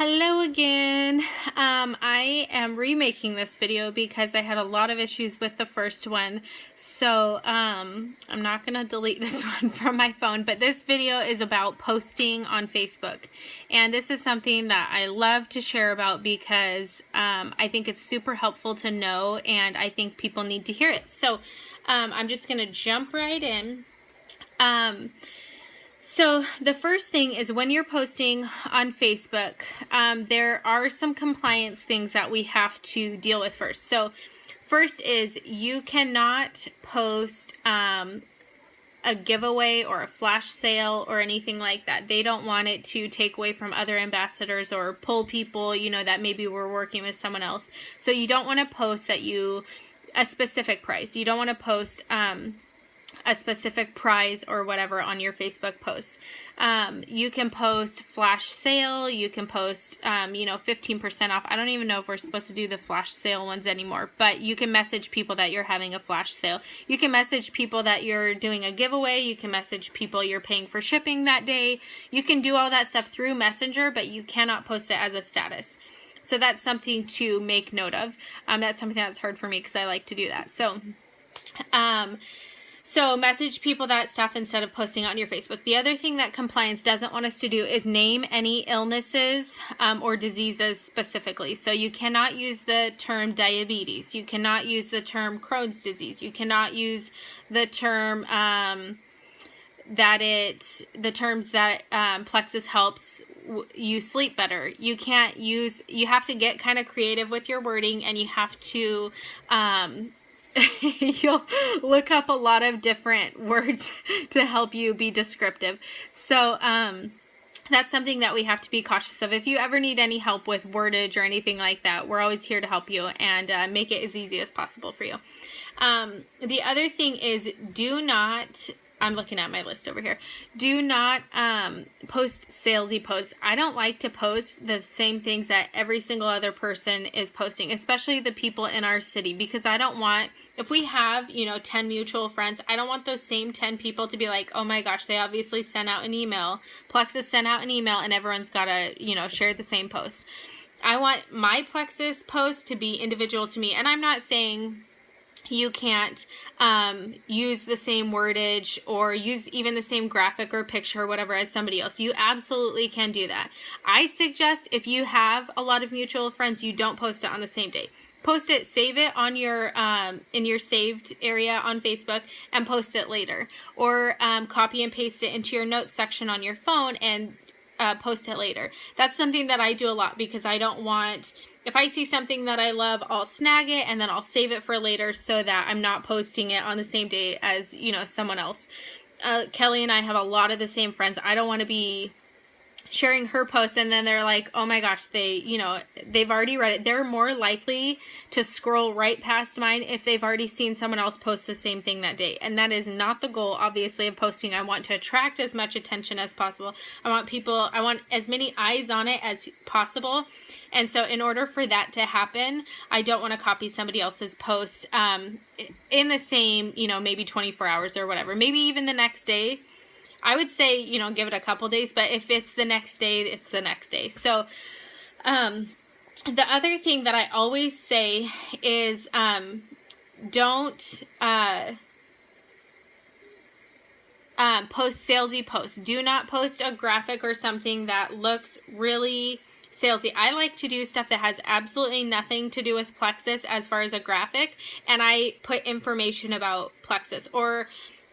Hello again. I am remaking this video because I had a lot of issues with the first one. So I'm not going to delete this one from my phone, but this video is about posting on Facebook. And this is something that I love to share about because I think it's super helpful to know, and I think people need to hear it. So I'm just going to jump right in. So the first thing is when you're posting on Facebook, there are some compliance things that we have to deal with first. So first is you cannot post a giveaway or a flash sale or anything like that. They don't want it to take away from other ambassadors or pull people, that maybe we're working with someone else. So you don't want to post a specific price. You don't want to post a specific prize or whatever on your Facebook posts. You can post flash sale. You can post, 15% off. I don't even know if we're supposed to do the flash sale ones anymore, but you can message people that you're having a flash sale. You can message people that you're doing a giveaway. You can message people you're paying for shipping that day. You can do all that stuff through Messenger, but you cannot post it as a status. So that's something to make note of. That's something that's hard for me because I like to do that. So message people that stuff instead of posting it on your Facebook. The other thing that compliance doesn't want us to do is name any illnesses or diseases specifically. So you cannot use the term diabetes. You cannot use the term Crohn's disease. You cannot use the term terms that Plexus helps you sleep better. You have to get kind of creative with your wording, and you have to you'll look up a lot of different words to help you be descriptive. So that's something that we have to be cautious of. If you ever need any help with wordage or anything like that, we're always here to help you and make it as easy as possible for you. The other thing is I'm looking at my list over here. Do not post salesy posts. I don't like to post the same things that every single other person is posting, especially the people in our city, because I don't want, if we have, 10 mutual friends, I don't want those same 10 people to be like, oh my gosh, they obviously sent out an email. Plexus sent out an email and everyone's got to, share the same post. I want my Plexus post to be individual to me. And I'm not saying you can't use the same wordage or use even the same graphic or picture or whatever as somebody else. You absolutely can do that. I suggest if you have a lot of mutual friends, you don't post it on the same day. Post it, save it on your in your saved area on Facebook and post it later. Or copy and paste it into your notes section on your phone and post it later. That's something that I do a lot because I don't want, if I see something that I love, I'll snag it and then I'll save it for later so that I'm not posting it on the same day as, someone else. Kelly and I have a lot of the same friends. I don't want to be sharing her posts and then they're like, oh my gosh, they've already read it. They're more likely to scroll right past mine if they've already seen someone else post the same thing that day. And that is not the goal, obviously, of posting. I want to attract as much attention as possible. I want as many eyes on it as possible. And so in order for that to happen, I don't want to copy somebody else's post in the same, maybe 24 hours or whatever, maybe even the next day. I would say, give it a couple days, but if it's the next day, it's the next day. So, the other thing that I always say is, don't, post salesy posts. Do not post a graphic or something that looks really salesy. I like to do stuff that has absolutely nothing to do with Plexus as far as a graphic, and I put information about Plexus, or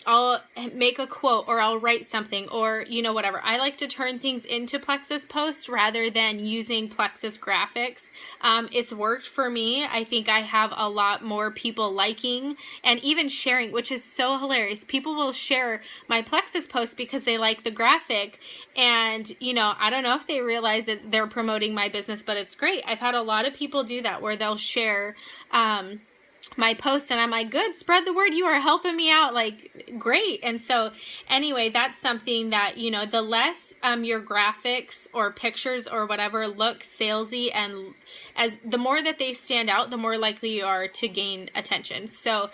I'll make a quote, or I'll write something, or, whatever. I like to turn things into Plexus posts rather than using Plexus graphics. It's worked for me. I think I have a lot more people liking and even sharing, which is so hilarious. People will share my Plexus post because they like the graphic. And, I don't know if they realize that they're promoting my business, but it's great. I've had a lot of people do that where they'll share, my post, and I'm like, good, spread the word, you are helping me out, like, great. And so anyway, that's something that, you know, the less your graphics or pictures or whatever look salesy, and as the more that they stand out, the more likely you are to gain attention. So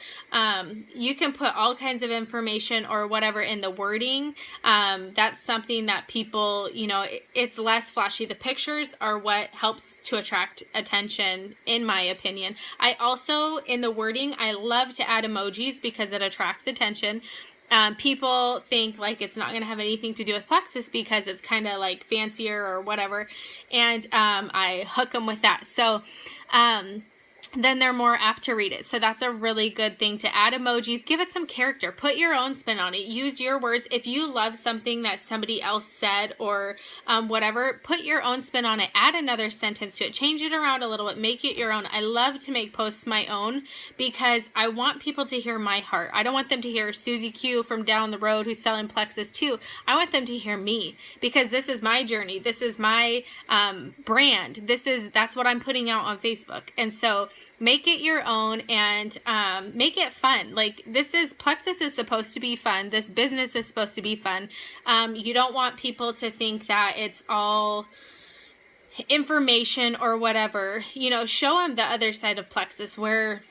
you can put all kinds of information or whatever in the wording. That's something that people, you know, it's less flashy. The pictures are what helps to attract attention, in my opinion. I also, in the wording, I love to add emojis because it attracts attention. People think like it's not going to have anything to do with Plexus because it's kind of like fancier or whatever, and I hook them with that. So then they're more apt to read it. So that's a really good thing, to add emojis. Give it some character. Put your own spin on it. Use your words. If you love something that somebody else said or whatever, put your own spin on it. Add another sentence to it. Change it around a little bit. Make it your own. I love to make posts my own because I want people to hear my heart. I don't want them to hear Susie Q from down the road who's selling Plexus too. I want them to hear me, because this is my journey. This is my brand. That's what I'm putting out on Facebook. And so make it your own, and make it fun. Like, Plexus is supposed to be fun. This business is supposed to be fun. You don't want people to think that it's all information or whatever. You know, show them the other side of Plexus, where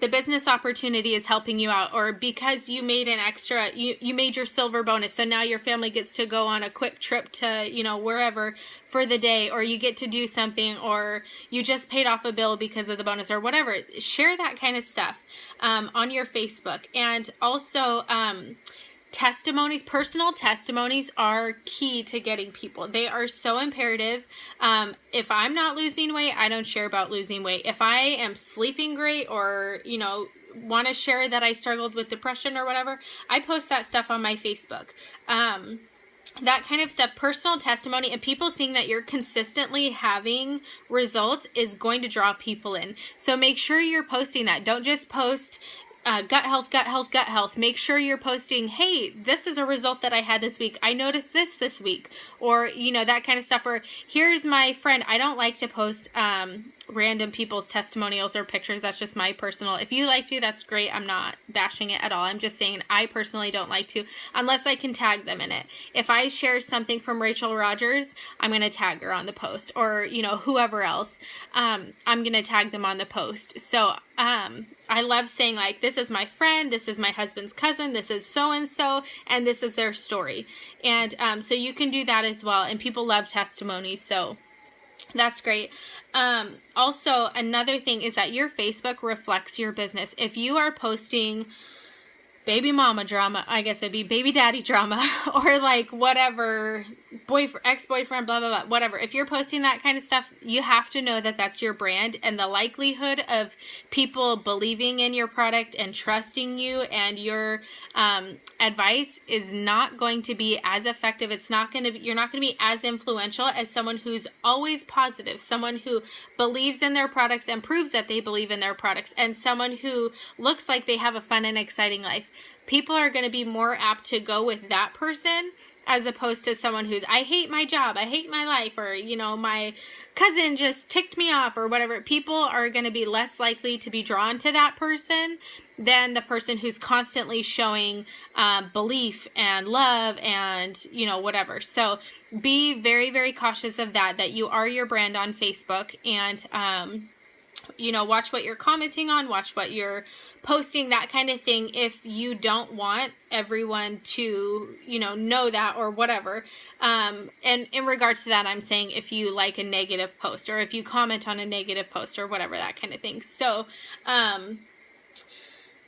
the business opportunity is helping you out, or because you made an extra, you made your silver bonus, so now your family gets to go on a quick trip to, you know, wherever for the day, or you get to do something, or you just paid off a bill because of the bonus or whatever. Share that kind of stuff on your Facebook. And also testimonies, personal testimonies are key to getting people. They are so imperative. If I'm not losing weight, I don't share about losing weight. If I am sleeping great, or, you know, want to share that I struggled with depression or whatever, I post that stuff on my Facebook. That kind of stuff, personal testimony, and people seeing that you're consistently having results is going to draw people in. So make sure you're posting that. Don't just post gut health, gut health, gut health. Make sure you're posting, hey, this is a result that I had this week. I noticed this week. Or, you know, that kind of stuff. Or here's my friend. I don't like to post random people's testimonials or pictures. That's just my personal. If you like to, that's great. I'm not bashing it at all. I'm just saying I personally don't like to, unless I can tag them in it. If I share something from Rachel Rogers, I'm going to tag her on the post, or, you know, whoever else. I'm going to tag them on the post. So I love saying, like, this is my friend, this is my husband's cousin, this is so-and-so, and this is their story. And so you can do that as well. And people love testimonies, so that's great. Also, another thing is that your Facebook reflects your business. If you are posting baby mama drama, I guess it'd be baby daddy drama, or like whatever, boyfriend, ex-boyfriend, blah, blah, blah, whatever. If you're posting that kind of stuff, you have to know that that's your brand, and the likelihood of people believing in your product and trusting you and your advice is not going to be as effective. It's not going to be, you're not going to be as influential as someone who's always positive, someone who believes in their products and proves that they believe in their products, and someone who looks like they have a fun and exciting life. People are going to be more apt to go with that person as opposed to someone who's, I hate my job, I hate my life, or, you know, my cousin just ticked me off or whatever. People are going to be less likely to be drawn to that person than the person who's constantly showing belief and love and, you know, whatever. So be very, very cautious of that you are your brand on Facebook, and you know, watch what you're commenting on, watch what you're posting, that kind of thing, if you don't want everyone to, you know that or whatever. And in regards to that, I'm saying if you like a negative post, or if you comment on a negative post or whatever, that kind of thing. So,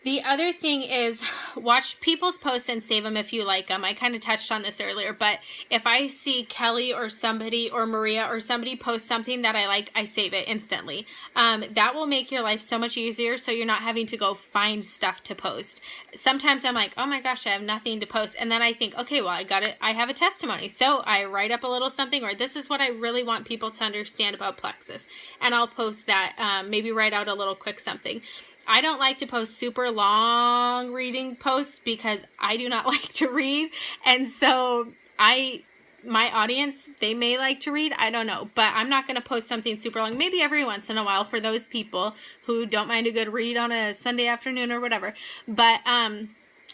the other thing is, watch people's posts and save them if you like them. I kind of touched on this earlier, but if I see Kelly or somebody or Maria or somebody post something that I like, I save it instantly. That will make your life so much easier, so you're not having to go find stuff to post. Sometimes I'm like, oh my gosh, I have nothing to post. And then I think, okay, well, I have a testimony. So I write up a little something, or this is what I really want people to understand about Plexus. And I'll post that, maybe write out a little quick something. I don't like to post super long reading posts because I do not like to read. And so I my audience, they may like to read, I don't know, but I'm not going to post something super long, maybe every once in a while for those people who don't mind a good read on a Sunday afternoon or whatever. But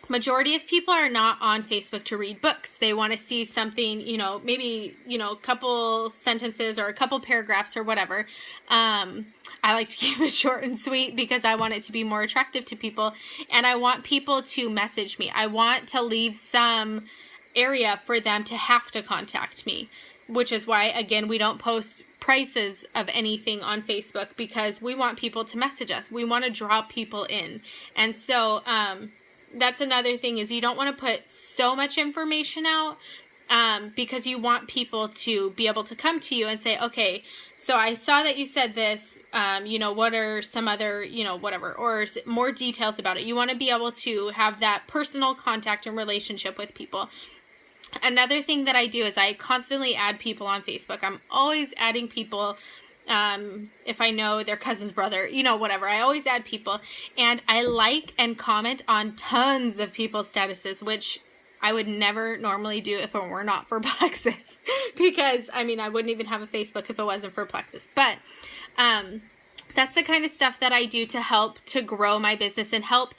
majority of people are not on Facebook to read books. They want to see something, maybe, a couple sentences or a couple paragraphs or whatever. I like to keep it short and sweet because I want it to be more attractive to people. And I want people to message me. I want to leave some area for them to have to contact me, which is why, again, we don't post prices of anything on Facebook, because we want people to message us. We want to draw people in. And so, that's another thing, is you don't want to put so much information out, because you want people to be able to come to you and say, okay, so I saw that you said this, what are some other, whatever, or more details about it. You want to be able to have that personal contact and relationship with people. Another thing that I do is I constantly add people on Facebook. I'm always adding people. If I know their cousin's brother, whatever, I always add people, and I like and comment on tons of people's statuses, which I would never normally do if it were not for Plexus, because I wouldn't even have a Facebook if it wasn't for Plexus. But, that's the kind of stuff that I do to help to grow my business and help.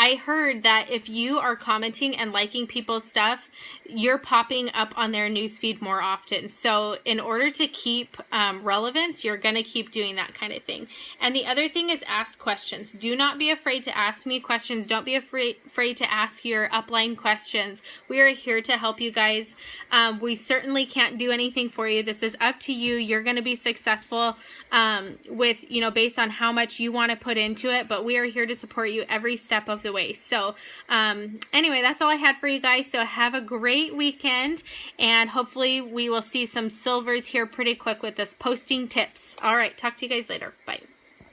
I heard that if you are commenting and liking people's stuff, you're popping up on their newsfeed more often. So in order to keep relevance, you're going to keep doing that kind of thing. And the other thing is ask questions. Do not be afraid to ask me questions. Don't be afraid to ask your upline questions. We are here to help you guys. We certainly can't do anything for you. This is up to you. You're going to be successful with, based on how much you want to put into it. But we are here to support you every step of the way. So anyway, that's all I had for you guys. So have a great weekend, and hopefully we will see some silvers here pretty quick with this posting tips. All right, talk to you guys later. Bye.